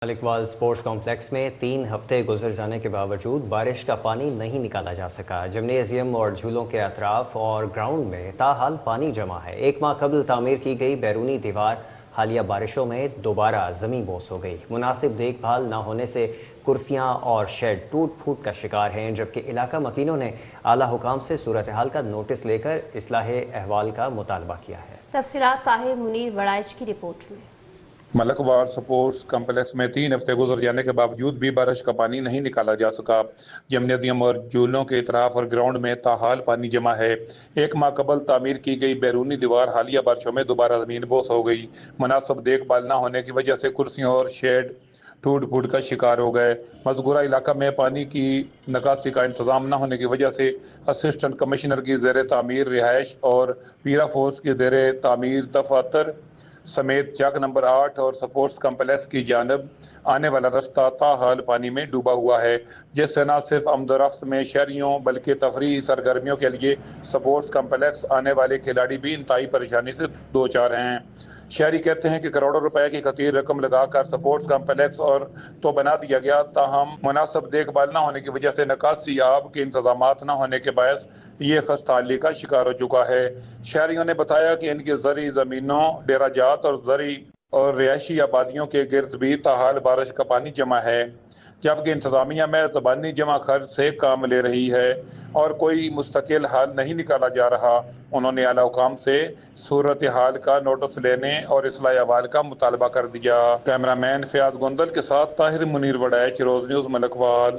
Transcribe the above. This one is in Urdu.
ملکوال اسپورٹس کمپلیکس میں 3 ہفتے گزر جانے کے باوجود بارش کا پانی نہیں نکالا جا سکا۔ جمنیزیم اور جھولوں کے اطراف اور گراؤنڈ میں تاحال پانی جمع ہے۔ 1 ماہ قبل تعمیر کی گئی بیرونی دیوار حالیہ بارشوں میں دوبارہ زمیں بوس ہو گئی۔ مناسب دیکھ بھال نہ ہونے سے کرسیاں اور شیڈ ٹوٹ پھوٹ کا شکار ہیں، جبکہ علاقہ مکینوں نے اعلیٰ حکام سے صورتحال کا نوٹس لے کر اصلاح احوال کا مطالبہ کیا ہے۔ تفصیلات طاہر منیر وڑائچ کی رپورٹ میں۔ ملکوال سپورٹس کمپلیکس میں 3 ہفتے گزر جانے کے باوجود بھی بارش کا پانی نہیں نکالا جا سکا۔ جمنیزیم اور جھولوں کے اطراف اور گراؤنڈ میں تاحال پانی جمع ہے۔ 1 ماہ قبل تعمیر کی گئی بیرونی دیوار حالیہ بارشوں میں دوبارہ زمین بوس ہو گئی۔ مناسب دیکھ بھال نہ ہونے کی وجہ سے کرسیوں اور شیڈ ٹوٹ پھوٹ کا شکار ہو گئے۔ مذکورہ علاقہ میں پانی کی نکاسی کا انتظام نہ ہونے کی وجہ سے اسسٹنٹ کمشنر کی زیر تعمیر رہائش اور پیرا فورس کی زیر تعمیر دفاتر سمیت چک نمبر 8 اور سپورٹس کمپلیکس کی جانب آنے والا رستہ تاحال پانی میں ڈوبا ہوا ہے، جس سے نہ صرف آمد و رفت میں شہریوں بلکہ تفریحی سرگرمیوں کے لیے سپورٹس کمپلیکس آنے والے کھلاڑی بھی انتہائی پریشانی سے دوچار ہیں۔ شہری کہتے ہیں کہ کروڑوں روپے کی خطیر رقم لگا کر سپورٹس کمپلیکس اور تو بنا دیا گیا، تاہم مناسب دیکھ بھال نہ ہونے کی وجہ سے نکاسی آب کے انتظامات نہ ہونے کے باعث یہ خستہ حالی کا شکار ہو چکا ہے۔ شہریوں نے بتایا کہ ان کی زرعی زمینوں، ڈیرہ جات اور زرعی اور رہائشی آبادیوں کے گرد بھی تاحال بارش کا پانی جمع ہے، جبکہ انتظامیہ میں زبانی جمع خرچ سے کام لے رہی ہے اور کوئی مستقل حل نہیں نکالا جا رہا۔ انہوں نے اعلیٰ حکام سے صورتحال کا نوٹس لینے اور اصلاح احوال کا مطالبہ کر دیا۔ کیمرہ مین فیاض گندل کے ساتھ طاہر منیر وڑائچ، روز نیوز، ملکوال۔